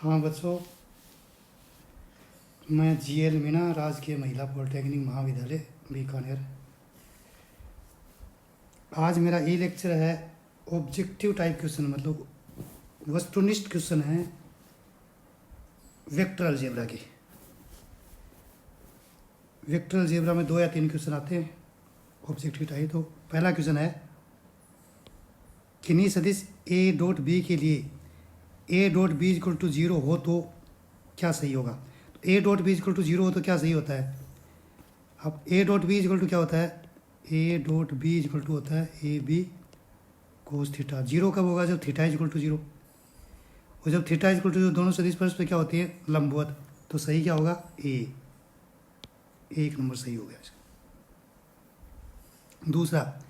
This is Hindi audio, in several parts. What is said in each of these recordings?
हाँ बच्चों, मैं जीएल मीना राजकीय महिला पॉलिटेक्निक महाविद्यालय बीकानेर। आज मेरा ई लेक्चर है ऑब्जेक्टिव टाइप क्वेश्चन, मतलब वस्तुनिष्ठ क्वेश्चन है वेक्टर अलजेब्रा की। वेक्टर अलजेब्रा में 2 या 3 क्वेश्चन आते हैं ऑब्जेक्टिव टाइप। तो पहला क्वेश्चन है किन्हीं सदिश ए डॉट बी के लिए A dot B equal to 0 हो तो क्या सही होगा। तो A dot B equal to 0 हो तो क्या सही होता है। अब A dot B equal to क्या होता है, A dot B equal to होता है ए बी कोस थीटा। 0 कब होगा, जब थीटा इक्वल टू 0, और जब थीटा इक्वल टू 0 दोनों सदिश परस्पर क्या होती है, लंबवत। तो सही क्या होगा, ए। 1 नंबर सही हो गया इसका। दूसरा,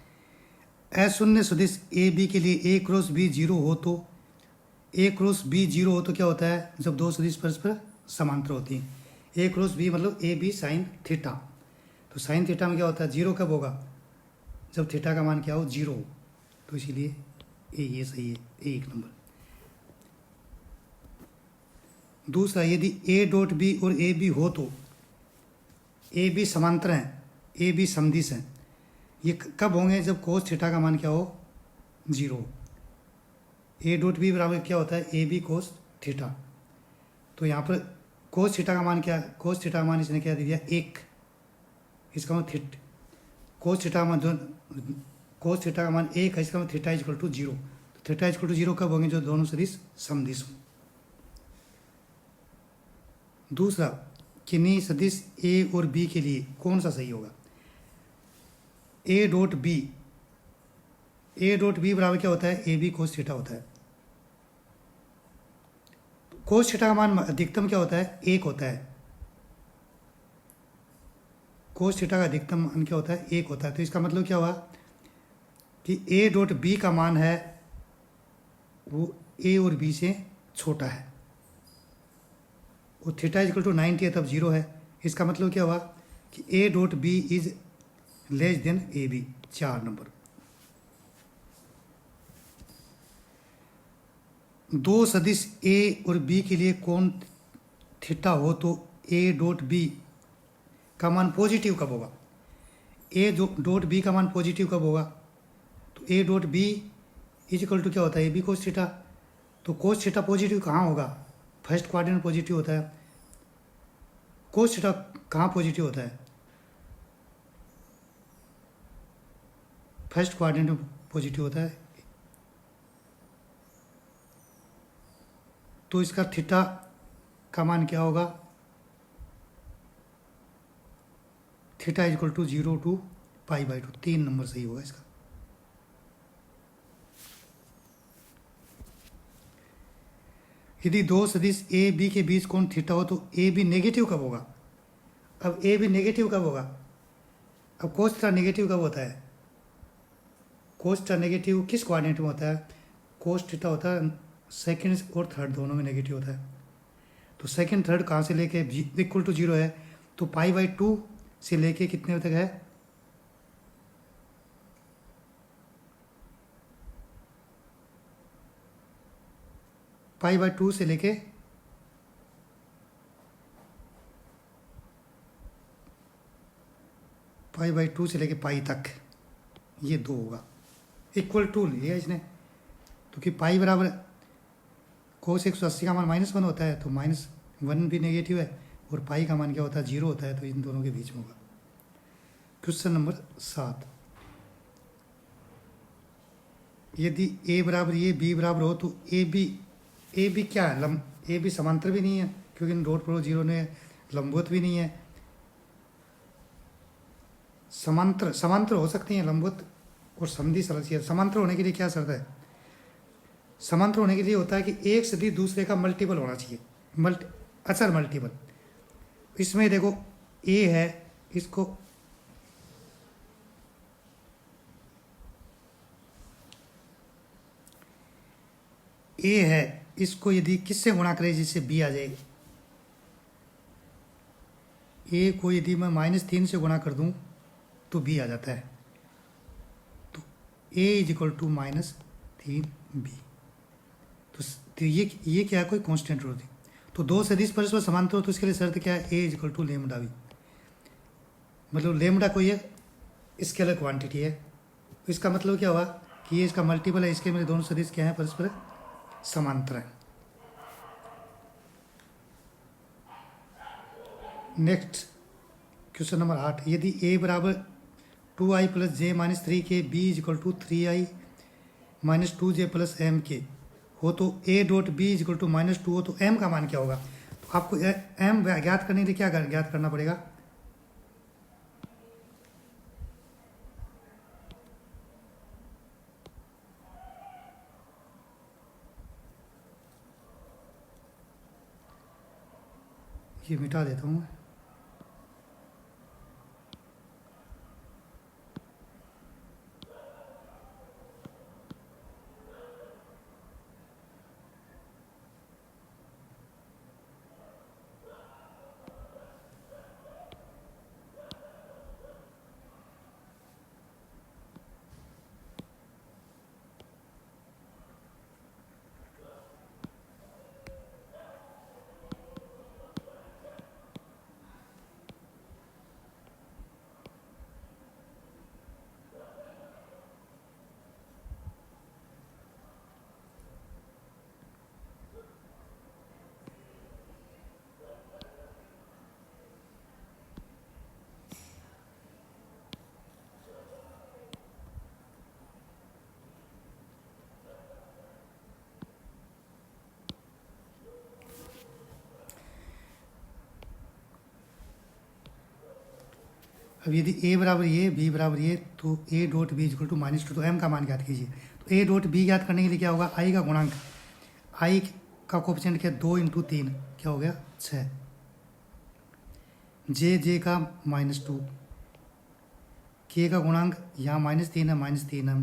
अशून्य सदिश ए बी के लिए ए क्रॉस बी 0 हो तो ए क्रॉस बी 0 हो तो क्या होता है, जब 2 सदिश परस्पर समांतर होती हैं। ए क्रॉस बी मतलब ए बी साइन थीटा। तो साइन थीटा में क्या होता है, 0 कब होगा, जब थीटा का मान क्या हो, 0 हो। तो इसीलिए ये सही है, 1 नंबर। दूसरा, यदि ए डॉट बी और ए बी हो तो ए बी समांतर हैं, ए बी समदिश हैं। ये कब होंगे, जब कोस थीटा का मान क्या हो, 0। ए डॉट बी बराबर क्या होता है, ए बी कोस थीटा। तो यहाँ पर कोस थीटा का मान क्या है, कोस थीटा का मान इसने क्या दे दिया, 1। इसका मतलब कोस थीटा का मान कोस थीटा का मान 1 है, इसका मतलब थीटा इक्वल टू 0। तो थीटा इक्वल टू 0 कब होंगे, जो दोनों सदिश समदिश हों। दूसरा, किन्हीं सदिश ए और बी के लिए कौन सा सही होगा। ए डॉट बी बराबर क्या होता है, ए बी कोस थीटा होता है। कोस थीटा का मान अधिकतम क्या होता है, 1 होता है। कोस थीटा का अधिकतम मान क्या होता है, 1 होता है। तो इसका मतलब क्या हुआ कि ए डॉट बी का मान है वो ए और बी से छोटा है, और थीटा इक्वल टू 90 है, तब 0 है। इसका मतलब क्या हुआ कि A dot B is less than A B. 4 number. 2 सदिश ए और बी के लिए कोण थीटा हो तो ए डॉट बी का मान पॉजिटिव कब होगा। ए डॉट बी का मान पॉजिटिव कब होगा, तो A dot B is equal to क्या होता है, ए बी कोस थीटा। तो कोस थीटा पॉजिटिव कहाँ होगा, फर्स्ट क्वाड्रेंट पॉजिटिव होता है। कोस थीटा कहाँ पॉजिटिव होता है, फर्स्ट क्वाड्रेंट में पॉजिटिव होता है। तो इसका थीटा का मान क्या होगा, theta equal to 0 to π/2। 3 number सही होगा इसका। यदि 2 सदिश ए बी के बीच कोण थीटा हो तो ए बी नेगेटिव कब होगा। अब ए बी नेगेटिव कब होगा, अब कोस थीटा नेगेटिव कब होता है, कोस थीटा नेगेटिव किस क्वाड्रेंट में होता है, कोस थीटा होता है सेकंड और थर्ड दोनों में नेगेटिव होता है। तो सेकंड थर्ड कहाँ से लेके इक्वल टू 0 है, तो π/2 से लेके कितने तक है, π/2 से लेके π/2 से लेके पाई तक, ये 2 होगा। इक्वल टू लिया इसने, तो कि पाई बराबर कोस 180 का मान -1 होता है, तो -1 भी नेगेटिव है, और पाई का मान क्या होता है, 0 होता है। तो इन दोनों के बीच में होगा। क्वेश्चन नंबर 7, यदि ए बराबर ये बी बराबर हो तो ए बी क्या है, ए बी समांतर भी नहीं है, क्योंकि डॉट प्रो 0 ने लंबवत भी नहीं है। समांतर हो सकती हैं लंबवत और समदिश अलग है। समांतर होने के लिए क्या शर्त है, समांतर होने के लिए होता है कि एक सदिश दूसरे का मल्टीपल होना चाहिए, अचर मल्टीपल। इसमें देखो ए है, इसको ए है, इसको यदि किससे गुणा करें जिससे बी आ जाएगी, ए को यदि मैं -3 से गुणा कर दूं तो बी आ जाता है। तो ए इज इक्वल टू -3 बी। तो ये क्या है, कोई कांस्टेंट होती है। तो दो सदिश परस्पर समांतर हो तो इसके लिए शर्त क्या है, A is equal to lambda V, मतलब लेमडा कोई एक स्केलर क्वांटिटी है। तो इसका मतलब क्या हुआ कि ये इसका मल्टीपल है, इसके मेरे दोनों सदिश क्या है, परस्पर समांतर है। नेक्स्ट क्वेश्चन नंबर 8, यदि a बराबर 2i प्लस जे माइनस 3 के b is equal to 3i minus 2j plus m के हो तो a dot b is equal to -2 हो तो m का मान क्या होगा। तो आपको m ज्ञात करने के लिए क्या ज्ञात करना पड़ेगा, ये मिटा देता हूँ। अब यदि a बराबर ये b बराबर ये तो a dot b equal to -2, तो m का मान ज्ञात कीजिए। तो a डॉट b ज्ञात करने के लिए क्या होगा, i का गुणांक, i का कोफिशिएंट क्या 2 × 3 क्या हो गया 6, j का -2, k का गुणांक यहाँ -3 है, -3 है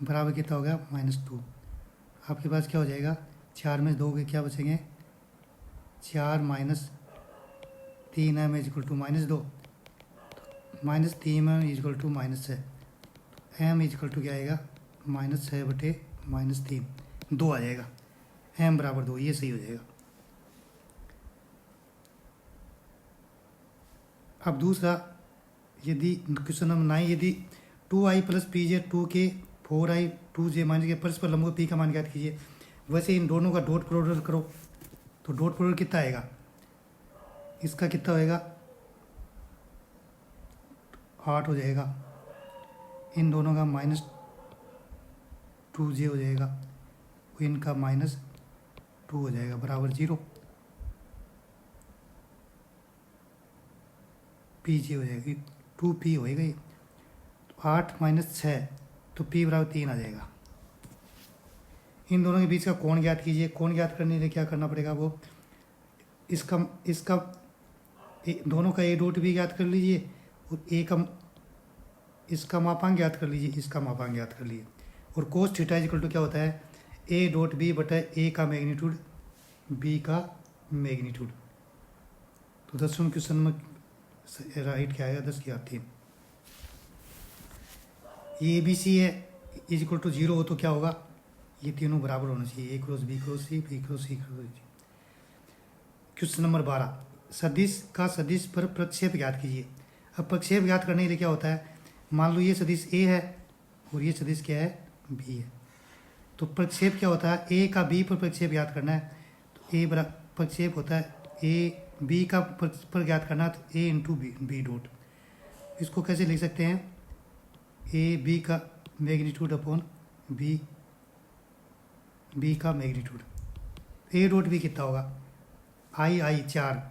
बराबर कितना हो गया -2। आपके पास क्या हो जाएगा, 4 में 2 के क्या बचेंगे 4 -3 m is equal to -2, -3 m is equal to -6, m is equal to क्या आएगा -6 बटे -3, 2 आ जाएगा, m बराबर 2, ये सही हो जाएगा। अब दूसरा, यदि क्वेश्चन नंबर 9, यदि 2i plus pj 2k 4i 2j minus के परस्पर लंबों p का मान ज्ञात कीजिए। वैसे इन दोनों का डॉट प्रोडक्ट करो तो डॉट प्रोडक्ट कितना आएगा, इसका कितना होएगा 8 हो जाएगा, इन दोनों का -2j हो जाएगा, इनका -2 हो जाएगा बराबर 0, pj हो जाएगा 2p होएगा ये, तो 8 - 6 तो p बराबर 3 आ जाएगा। इन दोनों के बीच का कोण ज्ञात कीजिए। कोण ज्ञात करने के लिए क्या करना पड़ेगा, वो इसका दोनों का a डॉट भी ज्ञात कर लीजिए और a का इसका मापांक ज्ञात कर लीजिए, इसका मापांक ज्ञात कर लीजिए। और कोस थीटा इक्वल टू क्या होता है, a डॉट b बटा a का मैग्नीट्यूड b का मैग्नीट्यूड। तो 10वें क्वेश्चन में राइट क्या आएगा, 10 की 3। ये ABC है इज इक्वल टू 0 हो तो क्या होगा, ये तीनों बराबर होना चाहिए, a cross b cross c, b cross c cross d। Question number 12, सदिश का सदिश पर प्रक्षेप ज्ञात कीजिए। अब प्रक्षेप ज्ञात करने के लिए क्या होता है, मान लो ये सदिश a है और ये सदिश क्या है b है, तो प्रक्षेप क्या होता है, a का b पर प्रक्षेप ज्ञात करना है तो a बराबर प्रक्षेप होता है a b का पर ज्ञात करना है तो a इंटू बी डॉट। इसको कैसे लिख सकते हैं, a b का मैग्नीट्यूड अपॉन b का मैग्नीट्यूड। a डॉट b कितना होगा, i 4,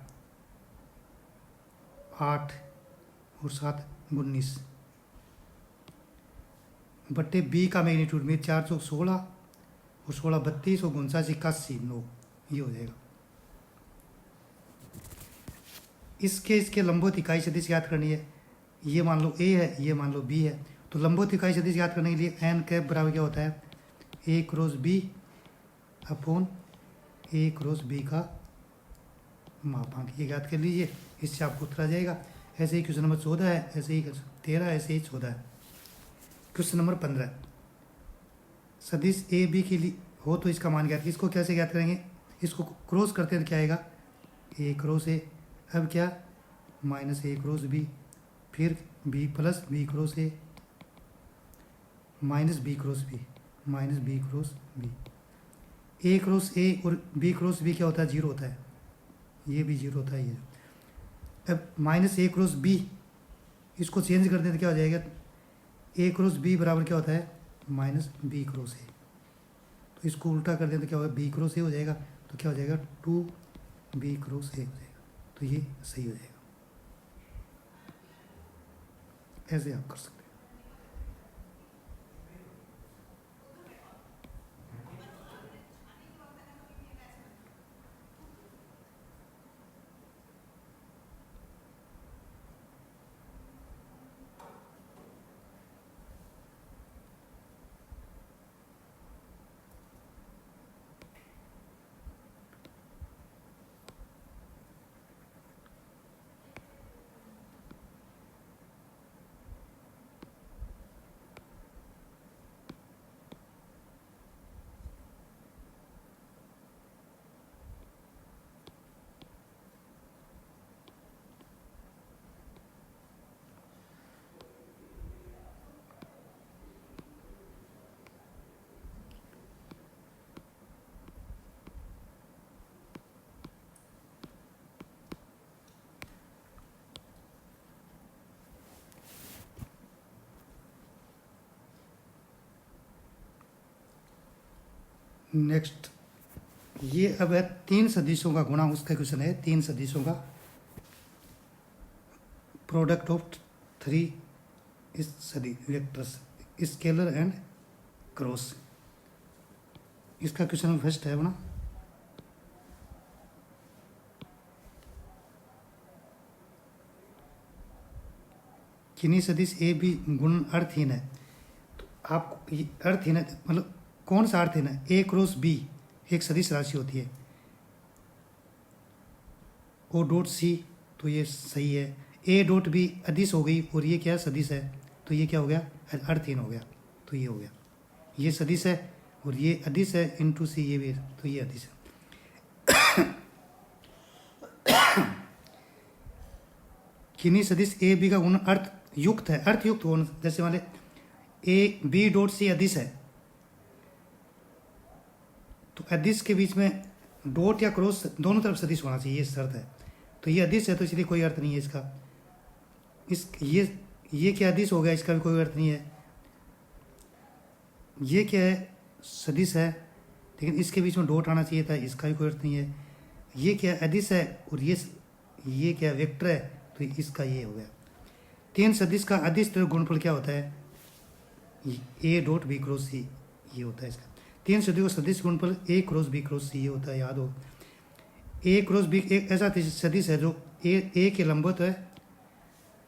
8 और 7 19 बट्टे b का मैग्नीट्यूड में 4 चौक 16 और 16 32 और 49 81 9, ये हो जाएगा। इसके लंबवत इकाई सदिश ज्ञात करनी है। ये मान लो a है, ये मान लो b है, तो लंबवत इकाई सदिश ज्ञात करने के लिए n कैप बराबर क्या होता है, a cross b upon a cross b का मापांक, ये ज्ञात कर लीजिए, इससे आपको उत्तर आ जाएगा। ऐसे ही क्वेश्चन नंबर 14 है, ऐसे ही 13, ऐसे ही 14 है। क्वेश्चन नंबर 15, सदिश ए बी के लिए हो तो इसका मान ज्ञात, इसको कैसे ज्ञात करेंगे, इसको क्रॉस करते हैं तो क्या आएगा, ए क्रॉस ए, अब क्या माइनस ए क्रॉस बी, फिर B plus B cross A minus B cross B, minus B cross B. A cross A और बी क्रॉस बी क्या होता है, जीरो होता है, ये भी जीरो होता है ये। अब माइनस ए क्रॉस बी, इसको चेंज कर दें तो क्या हो जाएगा, ए क्रॉस बी बराबर क्या होता है, माइनस बी क्रॉस ए। तो इसको उल्टा कर दें तो क्या होगा, बी क्रॉस ए हो जाएगा, तो क्या हो जाएगा, टू बी क्रॉस ए हो जाएगा। तो ये सही हो जाएगा, ऐसे आप कर सकते हैं। नेक्स्ट, ये अब है तीन सदिशों का गुणा, उसका क्वेश्चन है, तीन सदिशों का प्रोडक्ट ऑफ थ्री इस सदी वेक्टर्स स्केलर एंड क्रॉस। इसका क्वेश्चन फर्स्ट है अपना, किन्हीं सदिश ए बी गुण अर्थहीन है। तो आप अर्थहीन है मतलब कौन सा अर्थहीन है, ए क्रॉस बी एक सदिश राशि होती है, ओ डॉट सी, तो ये सही है। ए डॉट बी अदिश हो गई और ये क्या सदिश है, तो ये क्या हो गया, अर्थहीन हो गया, तो ये हो गया, ये सदिश है और ये अदिश है, इनटू सी ये भी, तो ये अदिश है। किन्हीं सदिश ए बी का गुण अर्थ युक्त है, अर्थ युक्त होना, जैसे मान ले ए बी डॉट सी अदिश है, तो अदिश के बीच में डॉट या क्रॉस दोनों तरफ सदिश होना चाहिए, ये शर्त है। तो ये अदिश है तो इसलिए कोई अर्थ नहीं है इसका, इस ये क्या अदिश हो गया, इसका भी कोई अर्थ नहीं है। ये क्या है, सदिश है, लेकिन इसके बीच में डॉट आना चाहिए था, इसका भी कोई अर्थ नहीं है। ये क्या अदिश है और ये क्या वेक्टर है, तो इसका ये हो गया। तीन सदिश का अदिश गुणनफल क्या होता है, ए डॉट बी क्रॉस सी, ये होता है इसका। तीन सदिश का सदिश गुणनफल ए क्रॉस बी क्रॉस सी, ये होता है, याद हो। ए क्रॉस बी एक ऐसा सदिश है जो ए के लंबवत है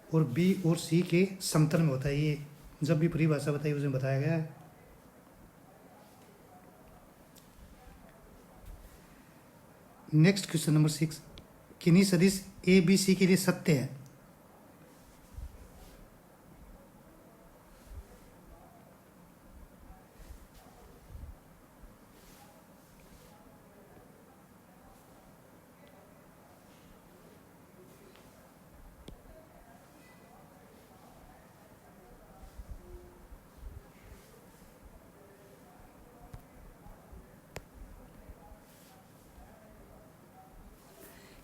और बी और सी के समतल में होता है। ये जब भी परिभाषा बताई उसमें बताया गया है। नेक्स्ट क्वेश्चन नंबर 6, किन्हीं सदिश ए बी सी के लिए सत्य है।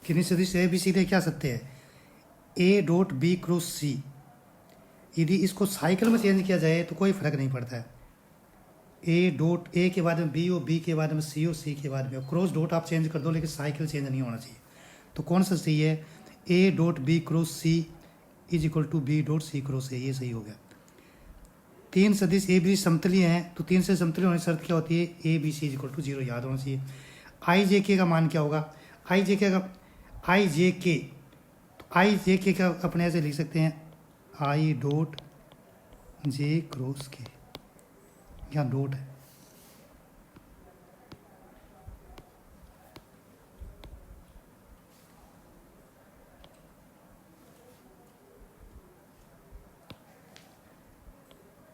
किन्हीं सदिश ए बी सी के लिए क्या सत्य है, ए डॉट बी क्रॉस सी, यदि इसको साइकिल में चेंज किया जाए तो कोई फर्क नहीं पड़ता है। ए डॉट ए के बाद में बी हो, बी के बाद में सी हो, सी के बाद में हो, क्रॉस डॉट आप चेंज कर दो लेकिन साइकिल चेंज नहीं होना चाहिए। तो कौन सा सही है, A dot B cross C is equal to B dot C cross A, ये सही हो गया। तीन सदिश ए बी समतलीय हैं, तो तीन से समतलीय होने की शर्त क्या होती है, A B C is equal to 0 याद होना चाहिए। आई जे के का मान क्या होगा, आई जे के का, आई जे के, तो आई जे के का अपने ऐसे लिख सकते हैं, आई डॉट जे क्रॉस के, यहाँ डॉट है,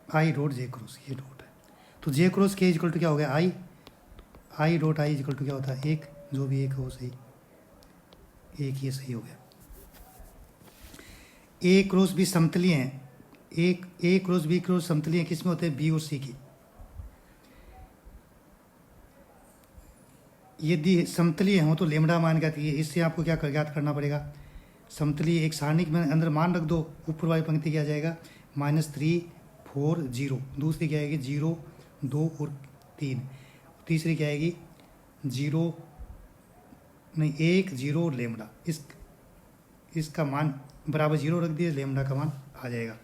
आई डॉट जे क्रॉस, ये डॉट है। तो j cross k equal to क्या हो गया, i dot i equal to क्या होता है, एक, जो भी एक हो सही, एक ये सही हो गया। ए क्रॉस बी समतलीय हैं, एक ए क्रॉस बी क्रॉस समतलीय किस में होते हैं, बी और सी की। यदि समतलीय हो तो लेमड़ा मान ज्ञात कीजिए। इससे आपको क्या ज्ञात करना पड़ेगा, समतलीय एक सारणी में अंदर मान रख दो, ऊपर वाली पंक्ति क्या जाएगा, -3 4 0, दूसरी क्या आएगी 0 2 और 3, तीसरी क्या आएगी 0 नहीं 1 0 और लेमड़ा। इसका मान बराबर 0 रख दिए, लेमड़ा का मान आ जाएगा।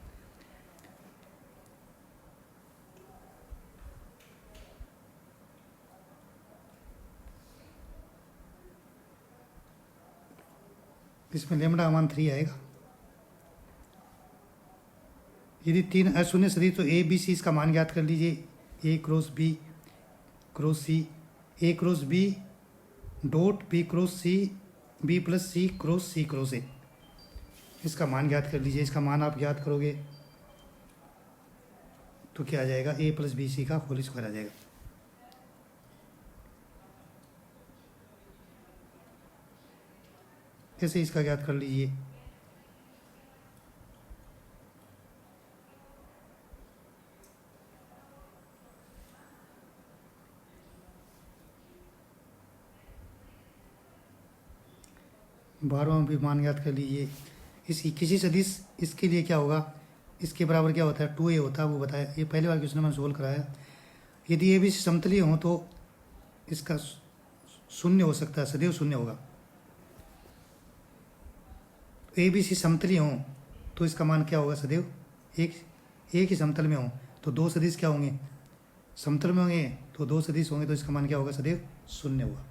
इसमें लेमड़ा का मान 3 आएगा। यदि 3 अशून्य सदिश तो ए बी सी इसका मान ज्ञात कर लीजिए, A cross B cross C, A cross B dot B cross C, B plus C cross A, इसका मान ज्ञात कर लीजिए। इसका मान आप ज्ञात करोगे तो क्या आ जाएगा, ए प्लस बी सी का होल स्क्वायर आ जाएगा। ऐसे इसका ज्ञात कर लीजिए। बारहवां भी मान ज्ञात कर लीजिए। इसी किसी सदिश इसके लिए क्या होगा, इसके बराबर क्या होता है 2a होता है, वो बताया, ये पहले वाले क्वेश्चन में सोल्व कराया। यदि ये भी समतलीय हो तो इसका शून्य हो सकता है, सदैव शून्य होगा। ए बी सी समतलीय हो तो इसका मान क्या होगा, सदैव एक ही समतल में हो तो दो सदिश क्या होंगे, समतल में होंगे तो दो सदिश होंगे तो इसका मान क्या होगा, सदैव शून्य होगा,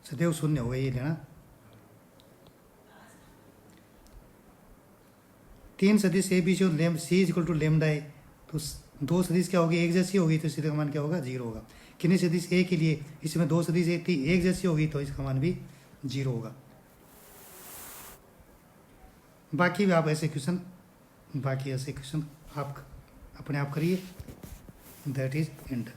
सदैव शून्य होगा, ये लेना। 3 सदिश ए बी सी और सी इक्वल टू लेमडा है, तो दो सदिश क्या होगी, एक जैसी होगी तो इसका मान क्या होगा, 0 होगा। किन्हीं सदिश ए के लिए इसमें दो सदिश एक जैसी होगी तो इसका मान भी 0 होगा। बाकी भी आप ऐसे क्वेश्चन आप अपने आप करिए। That is and.